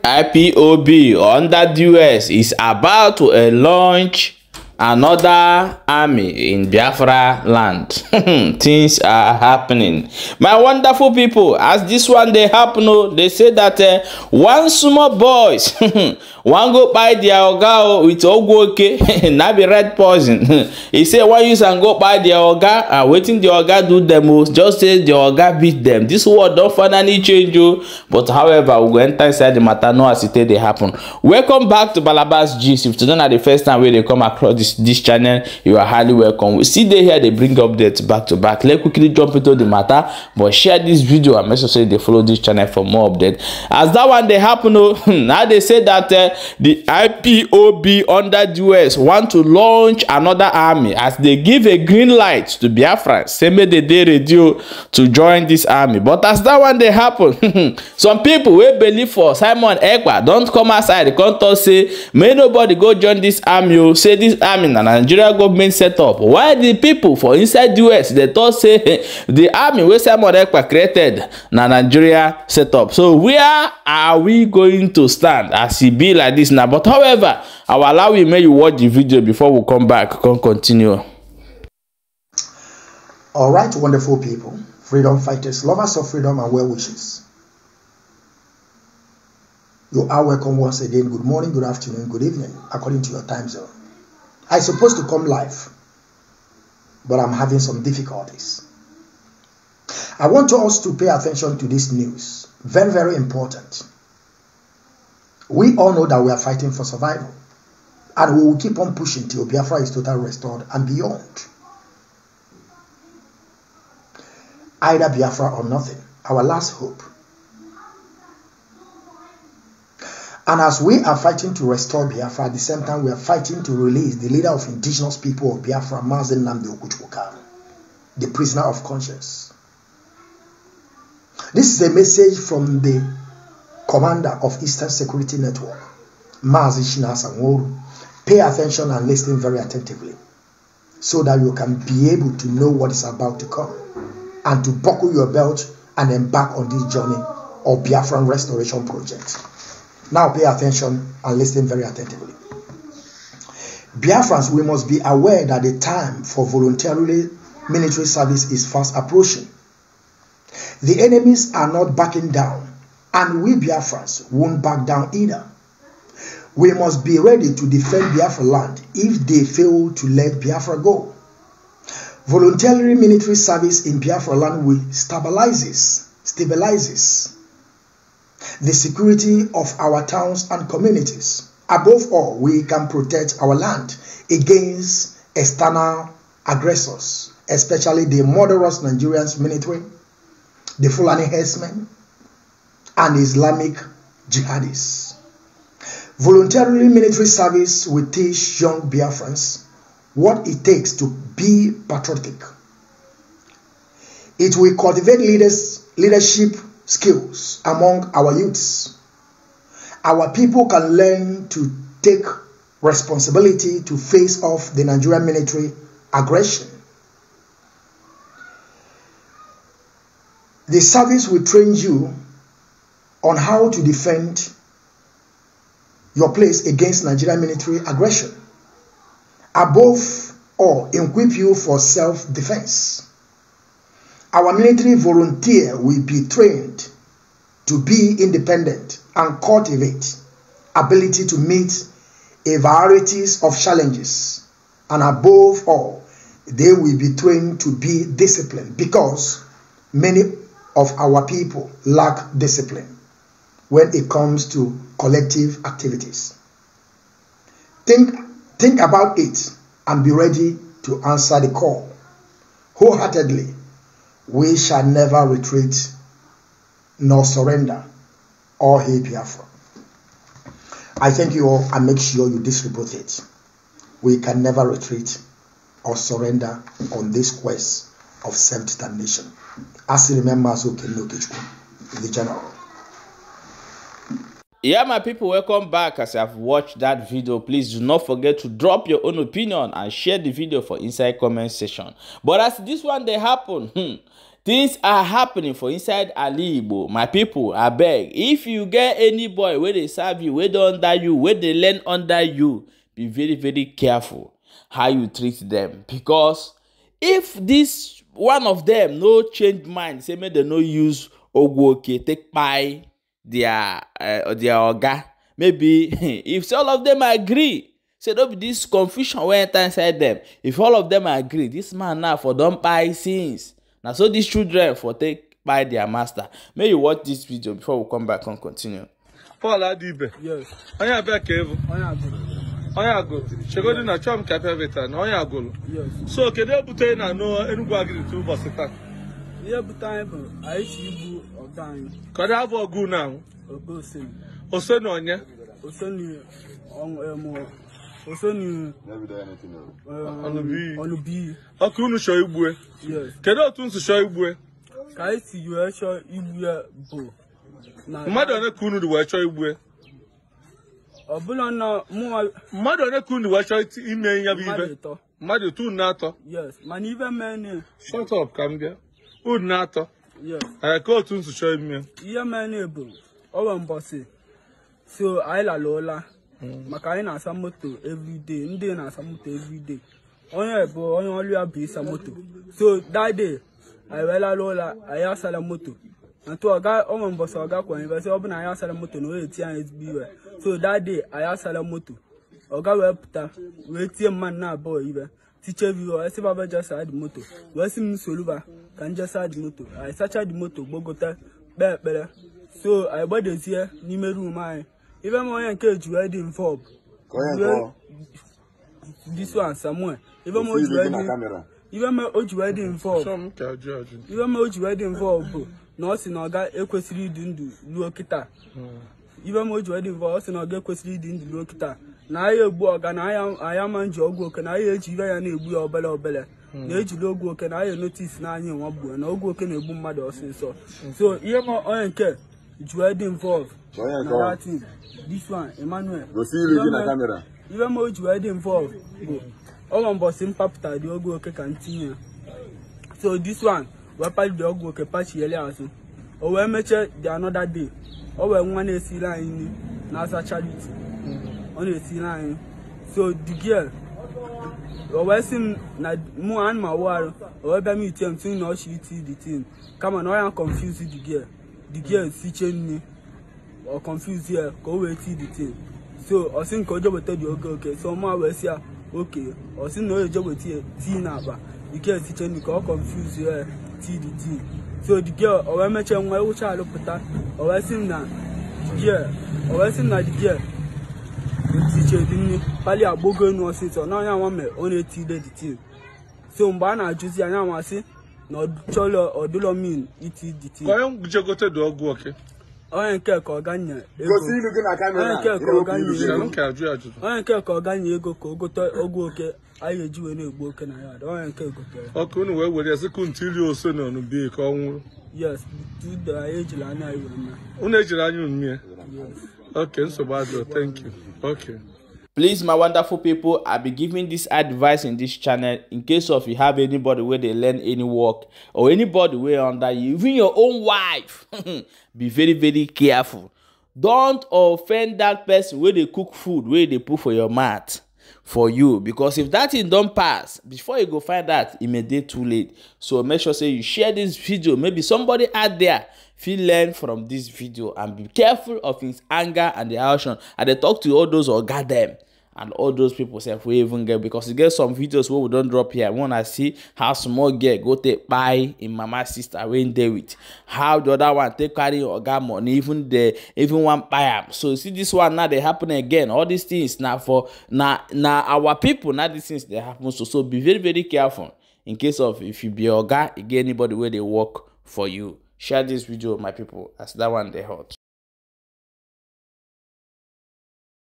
Ipob under the US is about to launch another army in Biafra land. Things are happening, my wonderful people. As this one they happen, they say that one small boys one go buy their oga with ogwoke na be red poison. He say one use and go buy their oga and waiting the oga do them just say the oga beat them. This word don't finally change you, but however we go enter inside the matter no as it they happen. Welcome back to Balabas Gist. If today na the first time where they come across this channel, you are highly welcome. We see they here they bring updates back to back. Let's quickly jump into the matter, but share this video and make sure they follow this channel for more updates. As that one they happen, now they say that the Ipob under the US want to launch another army as they give a green light to Biafra. Say may they ready to join this army. But as that one they happen, some people will believe for Simon Ekpa don't come outside. Come talk say may nobody go join this army. Say this army na Nigeria government set up. Why the people for inside the US they thought say the army where Simon Ekpa created na Nigeria set up. So where are we going to stand as it be like this now? But however, I will allow you may you watch the video before we come back. Continue. All right, wonderful people, freedom fighters, lovers of freedom and well wishes. You are welcome once again. Good morning, good afternoon, good evening, according to your time zone. I'm supposed to come live, but I'm having some difficulties. I want us to pay attention to this news. Very, very important. We all know that we are fighting for survival, and we will keep on pushing till Biafra is totally restored and beyond. Either Biafra or nothing, our last hope. And as we are fighting to restore Biafra, at the same time we are fighting to release the leader of indigenous people of Biafra, Mazen Nnamdi Okuchukwu, the prisoner of conscience. This is a message from the commander of Eastern Security Network, Mazi Shinasa Nworu. Pay attention and listen very attentively so that you can be able to know what is about to come and to buckle your belt and embark on this journey of Biafran restoration project. Now pay attention and listen very attentively. Biafrans, we must be aware that the time for voluntary military service is fast approaching. The enemies are not backing down, and we Biafrans won't back down either. We must be ready to defend Biafra land if they fail to let Biafra go. Voluntary military service in Biafra land will stabilizes the security of our towns and communities. Above all, we can protect our land against external aggressors, especially the murderous Nigerian military, the Fulani herdsmen, and Islamic jihadists. Voluntary military service will teach young Biafrans what it takes to be patriotic. It will cultivate leadership skills among our youths. Our people can learn to take responsibility to face off the Nigerian military aggression. The service will train you on how to defend your place against Nigerian military aggression. Above all, equip you for self-defense. Our military volunteer will be trained to be independent and cultivate ability to meet a variety of challenges. And above all, they will be trained to be disciplined because many of our people lack discipline when it comes to collective activities. Think about it and be ready to answer the call. Wholeheartedly, we shall never retreat nor surrender or hate Biafra. I thank you all and make sure you distribute it. We can never retreat or surrender on this quest of self-determination. As he remembers the general. Yeah, my people, welcome back. As you have watched that video, please do not forget to drop your own opinion and share the video for inside comment section. But as this one they happen, Things are happening for inside Ali Igbo. My people, I beg, if you get any boy where they serve you, where they under you, where they learn under you, be very, very careful how you treat them. Because if this one of them no change mind, say make they no use Ogwoke, take by their oga, maybe if all of them agree, say don't be this confusion wey enter inside them. If all of them agree, this man now for don buy sins. Now so these children for take by their master. May you watch this video before we come back and continue. Paul Adibe. Yes. Onya be kevu. Onya go. Chegodi na chom kape veta na onya go. Yes. So kede bute na no Enugu agri tu bosita. Ye butan bo aishi ibu odan. Kode abo ogu na. Ogosen. Osen onye. Oseni on Oseni Onubi. Okunu sho igbue. Yes. Kede otun su sho igbue. Ka isi yo sho igbue bo. Mmadụ one kunu di we chọ igbue. Obula na mu Mmadụ one kunu we chọ ime nya bi ibe. Mmadụ tu na atọ. Yes. Man even men. Shut up kam bia. U na atọ. Yes. Ka otun su sho ime. Ihe men bo. Owo mbosi. So I la lola. Maka anyị na-asa moto everyday. Ndị na-asa moto everyday. Onye bụ onye ọlụ ya bụ isa moto. So that day, I wela lola, I asala moto. And to oga omo mboso oga kwa invest obu na ya asala moto no we tie an SB. So that day, I asala moto. Oga we puta, we tie man na boy ibe. Teacher view, I see baba just had the moto. We see me soluba, can just had the moto. I search the moto, Bogota, better. So I bought this here, n'ime room I. Even more encourage you already involved. This one somewhere. Even more you already. Even more you already involved. Even more you already involved. No, si na oga ekwesiri idi ndu luo kita. Even more you already involved. Si na oga ekwesiri idi ndu luo kita. Na aye egbu oga na aya manji ogwu oke na aye eji ibe ya na egbu ya obele. Na eji ogwu oke na aye notice na anyi nwa gbu na ogwu oke na egbu mmadụ ọsịsọ. So ihe mo onye nke you already involved. Na that thing. This one, Emmanuel. Go see you in the camera. Even more you already involved. All on boss in papita, the ogo okay continue. So this one, we patch the ogo okay patch yele aso. Or we match the another day. Or we one AC line Nasa charity. On the AC line. So the girl, or we sim na more and my war, or we meet him to know she the thing. Come on, I am confused with the girl. The girl is teaching me. Or confused here, go wait till the thing. So I think Kojo will tell you okay. So my will say okay. Or see no job with tea now, but you can't teach any call confused here till the tea. So the girl or I mention why we shall look at that. Or I see now the girl. Or I see now the girl. The teacher didn't probably a bogo no sit or now I want me only tea the tea. So Mbana Juicy and I want to say no cholo or do mean it the tea. Why don't you go to the dog working? Onye nke ka ọganye Go see you looking at camera. Onye nke ka ọganye. Onye nke ka ọganye ego ka ogote ogwu oke anyị eji wee na-egbu oke na yard. Onye nke gotere. Ọkụ unu wee were esi ntiri ose na onu bi ka ọnwụ. Yes, do the ejila anya iwe na. Unu ejila anya unu mie. Okay, nsogbu adịrọ. Thank you. Okay. Please, my wonderful people, I'll be giving this advice in this channel in case of you have anybody where they learn any work or anybody where under you, even your own wife. Be very, very careful. Don't offend that person where they cook food, where they put for your mat for you. Because if that thing don't pass, before you go find that, it may be too late. So make sure say you share this video. Maybe somebody out there feel learn from this video and be careful of his anger and the action. And they talk to all those or guard them and all those people say we even get, because you get some videos where we don't drop here. I want to see how small girl go take buy in mama sister when they with how the other one take carry or got money, even one buy. So see this one now they happen again. All these things now for now our people now these things they happen. So be very, very careful in case of if you be a guy, you get anybody where they work for you. Share this video, my people, as that one they hot.